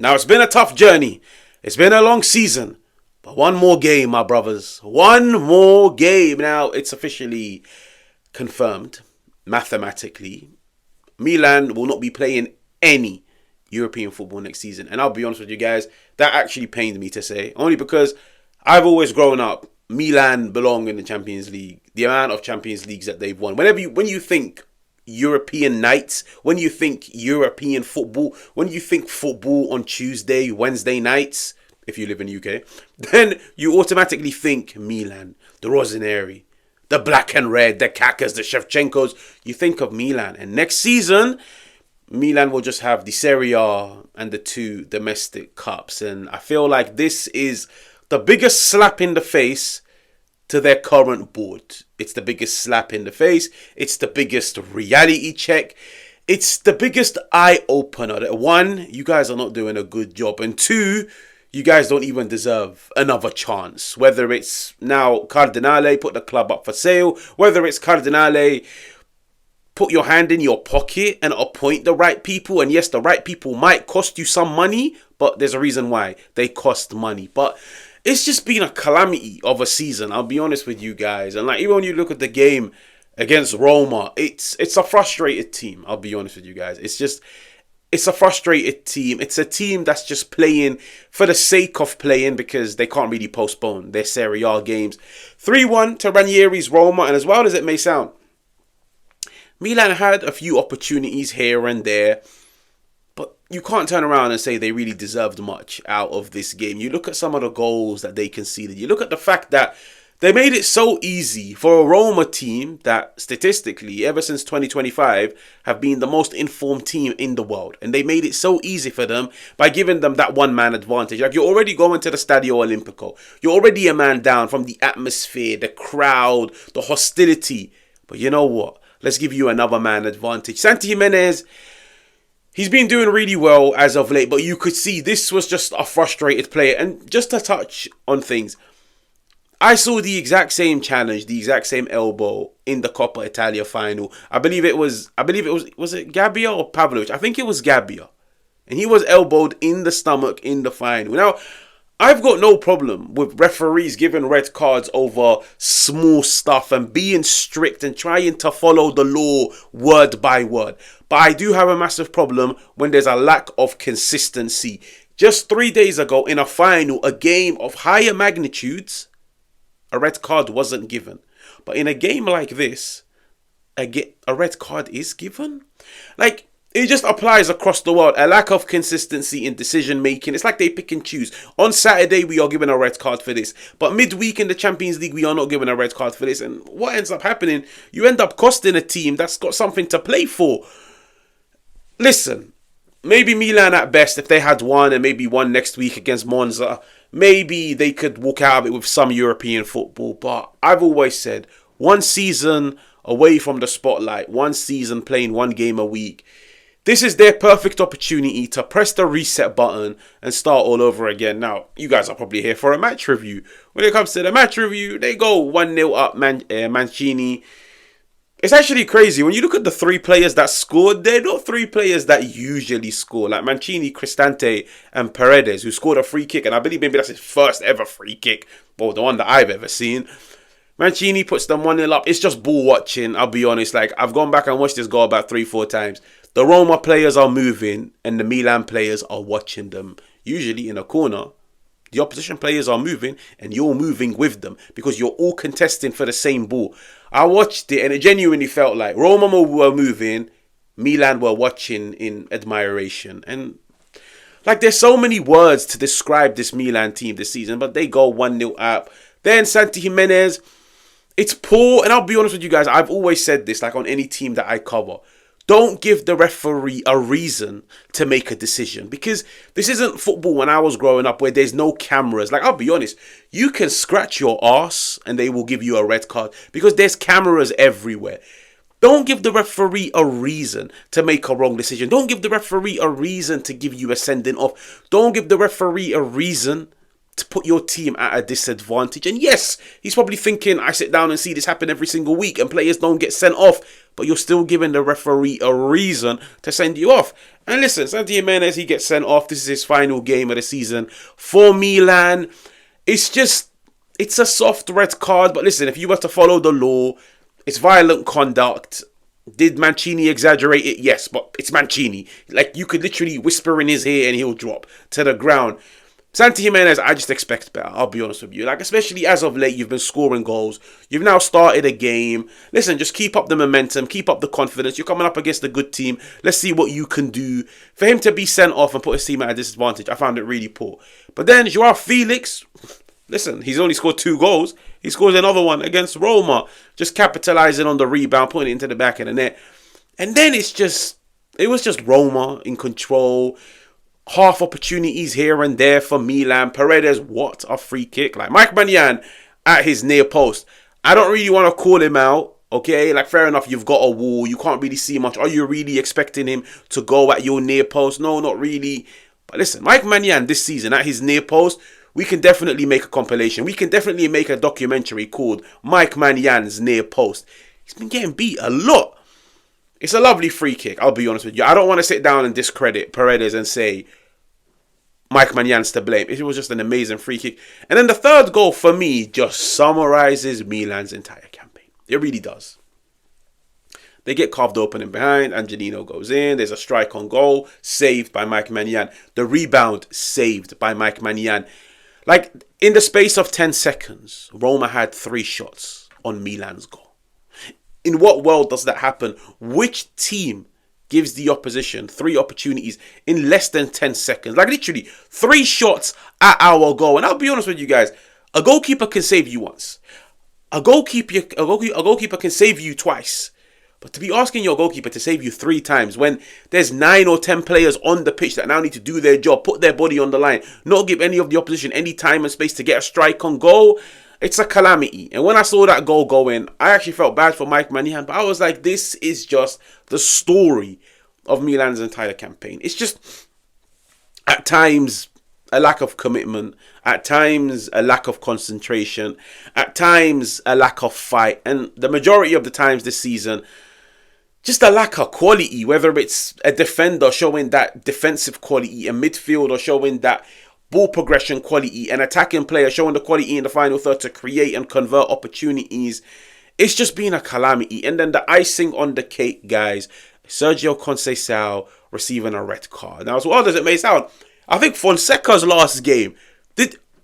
Now, it's been a tough journey. It's been a long season. But one more game, my brothers. One more game. Now, it's officially confirmed, mathematically. Milan will not be playing any European football next season. And I'll be honest with you guys, that actually pained me to say. Only because I've always grown up, Milan belong in the Champions League. The amount of Champions Leagues that they've won. When you think European nights, when you think European football, when you think football on Tuesday, Wednesday nights, if you live in the UK, then you automatically think Milan, the Rossoneri, the black and red, the Kakas, the Shevchenkos. You think of Milan. And next season, Milan will just have the Serie A and the 2 domestic cups. And I feel like this is the biggest slap in the face to their current board. It's the biggest slap in the face. It's the biggest reality check. It's the biggest eye opener. That 1, you guys are not doing a good job. And 2, you guys don't even deserve another chance. Whether it's now Cardinale put the club up for sale. Whether it's Cardinale put your hand in your pocket and appoint the right people. And yes, the right people might cost you some money. But there's a reason why they cost money. But it's just been a calamity of a season, I'll be honest with you guys. And like, even when you look at the game against Roma, it's a frustrated team, I'll be honest with you guys. It's a frustrated team. It's a team that's just playing for the sake of playing because they can't really postpone their Serie A games. 3-1 to Ranieri's Roma, and as wild as it may sound, Milan had a few opportunities here and there. But you can't turn around and say they really deserved much out of this game. You look at some of the goals that they conceded. You look at the fact that they made it so easy for a Roma team that statistically, ever since 2025, have been the most informed team in the world. And they made it so easy for them by giving them that one-man advantage. Like, you're already going to the Stadio Olimpico. You're already a man down from the atmosphere, the crowd, the hostility. But you know what? Let's give you another man advantage. Santi Gimenez, he's been doing really well as of late, but you could see this was just a frustrated player. And just to touch on things, I saw the exact same challenge, the exact same elbow in the Coppa Italia final. I believe it was it Gabbia or Pavlovic? I think it was Gabbia. And he was elbowed in the stomach in the final. Now, I've got no problem with referees giving red cards over small stuff and being strict and trying to follow the law word by word. But I do have a massive problem when there's a lack of consistency. Just 3 days ago in a final, a game of higher magnitudes, a red card wasn't given. But in a game like this, a red card is given? Like, it just applies across the world. A lack of consistency in decision making. It's like they pick and choose. On Saturday, we are given a red card for this. But midweek in the Champions League, we are not given a red card for this. And what ends up happening, you end up costing a team that's got something to play for. Listen, maybe Milan at best, if they had one and maybe one next week against Monza, maybe they could walk out of it with some European football. But I've always said, one season away from the spotlight, one season playing one game a week, this is their perfect opportunity to press the reset button and start all over again. Now, you guys are probably here for a match review. When it comes to the match review, they go 1-0 up Mancini. It's actually crazy. When you look at the 3 players that scored, they're not 3 players that usually score. Like Mancini, Cristante and Paredes, who scored a free kick. And I believe maybe that's his first ever free kick. Well, the one that I've ever seen. Mancini puts them 1-0 up. It's just ball watching, I'll be honest. Like, I've gone back and watched this goal about 3-4 times. The Roma players are moving and the Milan players are watching them. Usually in a corner, the opposition players are moving and you're moving with them because you're all contesting for the same ball. I watched it and it genuinely felt like Roma were moving, Milan were watching in admiration. And like, there's so many words to describe this Milan team this season, but they go 1-0 up. Then Santi Gimenez, it's poor. And I'll be honest with you guys, I've always said this, like on any team that I cover. Don't give the referee a reason to make a decision. Because this isn't football when I was growing up where there's no cameras. Like, I'll be honest, you can scratch your arse and they will give you a red card because there's cameras everywhere. Don't give the referee a reason to make a wrong decision. Don't give the referee a reason to give you a sending off. Don't give the referee a reason to put your team at a disadvantage. And yes, he's probably thinking, I sit down and see this happen every single week and players don't get sent off, but you're still giving the referee a reason to send you off. And listen, Santi Gimenez, he gets sent off. This is his final game of the season for Milan. It's a soft red card. But listen, if you were to follow the law, it's violent conduct. Did Mancini exaggerate it? Yes, but it's Mancini. Like, you could literally whisper in his ear and he'll drop to the ground. Santi Gimenez, I just expect better, I'll be honest with you. Like, especially as of late, you've been scoring goals. You've now started a game. Listen, just keep up the momentum. Keep up the confidence. You're coming up against a good team. Let's see what you can do. For him to be sent off and put his team at a disadvantage, I found it really poor. But then, Joao Felix, listen, he's only scored 2 goals. He scores another one against Roma. Just capitalising on the rebound, putting it into the back of the net. And then it was just Roma in control. Half opportunities here and there for Milan. Paredes, what a free kick. Like, Mike Maignan at his near post. I don't really want to call him out. Okay, like, fair enough, you've got a wall. You can't really see much. Are you really expecting him to go at your near post? No, not really. But listen, Mike Maignan this season at his near post, we can definitely make a compilation. We can definitely make a documentary called Mike Maignan Near Post. He's been getting beat a lot. It's a lovely free kick, I'll be honest with you. I don't want to sit down and discredit Paredes and say Mike Magnan's to blame. It was just an amazing free kick. And then the third goal for me just summarizes Milan's entire campaign. It really does. They get carved open in behind. Angelino goes in. There's a strike on goal. Saved by Mike Maignan. The rebound saved by Mike Maignan. Like, in the space of 10 seconds, Roma had 3 shots on Milan's goal. In what world does that happen? Which team gives the opposition 3 opportunities in less than 10 seconds? Like, literally 3 shots at our goal. And I'll be honest with you guys, a goalkeeper can save you once. A goalkeeper can save you twice. But to be asking your goalkeeper to save you 3 times when there's 9 or 10 players on the pitch that now need to do their job, put their body on the line, not give any of the opposition any time and space to get a strike on goal, it's a calamity. And when I saw that goal go in, I actually felt bad for Mike Maignan, but I was like, this is just the story of Milan's entire campaign. It's just, at times, a lack of commitment, at times a lack of concentration, at times a lack of fight, and the majority of the times this season, just a lack of quality, whether it's a defender showing that defensive quality, a midfield or showing that ball progression quality, an attacking player showing the quality in the final third to create and convert opportunities. It's just been a calamity. And then the icing on the cake, guys, Sérgio Conceição receiving a red card. Now, as wild as it may sound, I think Fonseca's last game,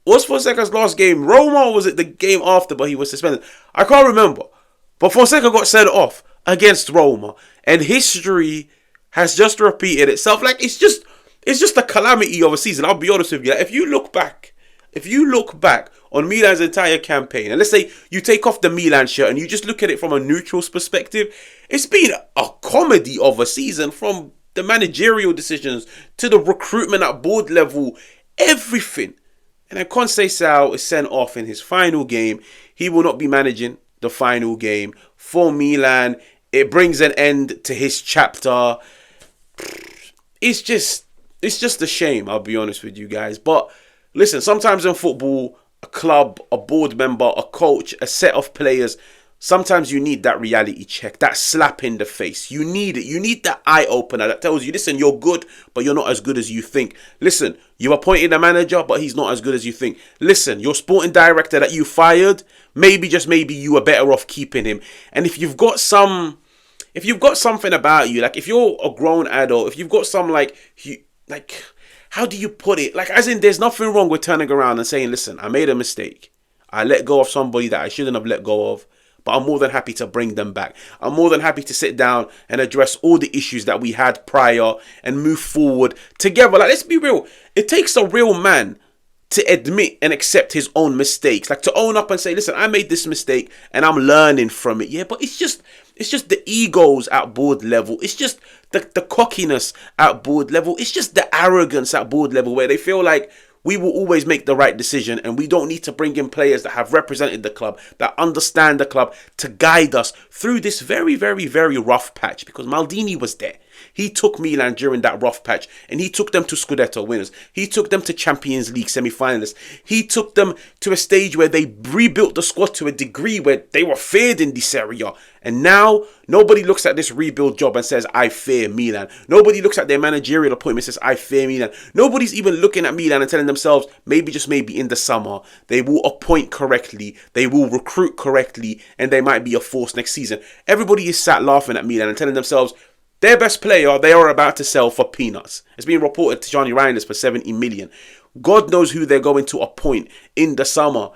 was Fonseca's last game Roma, or was it the game after, but he was suspended? I can't remember. But Fonseca got sent off against Roma, and history has just repeated itself. Like, it's just a calamity of a season. I'll be honest with you. Like, if you look back on Milan's entire campaign, and let's say you take off the Milan shirt and you just look at it from a neutral's perspective, it's been a comedy of a season, from the managerial decisions to the recruitment at board level, everything. And then Conceição is sent off in his final game. He will not be managing the final game for Milan. It brings an end to his chapter. It's just a shame, I'll be honest with you guys. But listen, sometimes in football, a club, a board member, a coach, a set of players, sometimes you need that reality check, that slap in the face. You need it. You need that eye opener that tells you, listen, you're good, but you're not as good as you think. Listen, you appointed a manager, but he's not as good as you think. Listen, your sporting director that you fired, maybe, just maybe, you were better off keeping him. And if you've got something about you, like if you're a grown adult, if you've got some how do you put it? Like, as in, there's nothing wrong with turning around and saying, listen, I made a mistake. I let go of somebody that I shouldn't have let go of, but I'm more than happy to bring them back. I'm more than happy to sit down and address all the issues that we had prior and move forward together. Like, let's be real. It takes a real man to admit and accept his own mistakes. Like, to own up and say, listen, I made this mistake and I'm learning from it. Yeah, but it's just the egos at board level. It's just the cockiness at board level. It's just the arrogance at board level, where they feel like we will always make the right decision and we don't need to bring in players that have represented the club, that understand the club, to guide us through this very, very, very rough patch. Because Maldini was there. He took Milan during that rough patch and he took them to Scudetto winners. He took them to Champions League semi-finalists. He took them to a stage where they rebuilt the squad to a degree where they were feared in the Serie A. And now, nobody looks at this rebuild job and says, I fear Milan. Nobody looks at their managerial appointment and says, I fear Milan. Nobody's even looking at Milan and telling themselves, maybe, just maybe in the summer, they will appoint correctly, they will recruit correctly, and they might be a force next season. Everybody is sat laughing at Milan and telling themselves, their best player, they are about to sell for peanuts. It's being reported to Johnny Reinders for 70 million. God knows who they're going to appoint in the summer.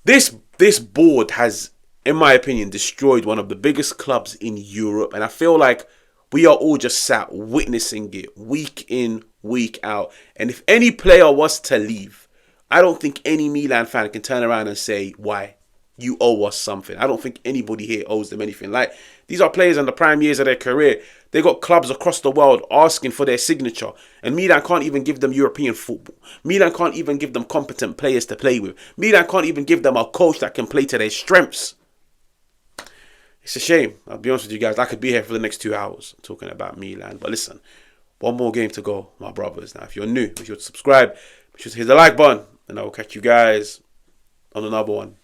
This board has, in my opinion, destroyed one of the biggest clubs in Europe. And I feel like we are all just sat witnessing it week in, week out. And if any player was to leave, I don't think any Milan fan can turn around and say, why? You owe us something. I don't think anybody here owes them anything. Like, these are players in the prime years of their career. They got clubs across the world asking for their signature. And Milan can't even give them European football. Milan can't even give them competent players to play with. Milan can't even give them a coach that can play to their strengths. It's a shame. I'll be honest with you guys. I could be here for the next 2 hours talking about Milan. But listen, one more game to go, my brothers. Now, if you're new, be sure to subscribe. Be sure to hit the like button. And I will catch you guys on another one.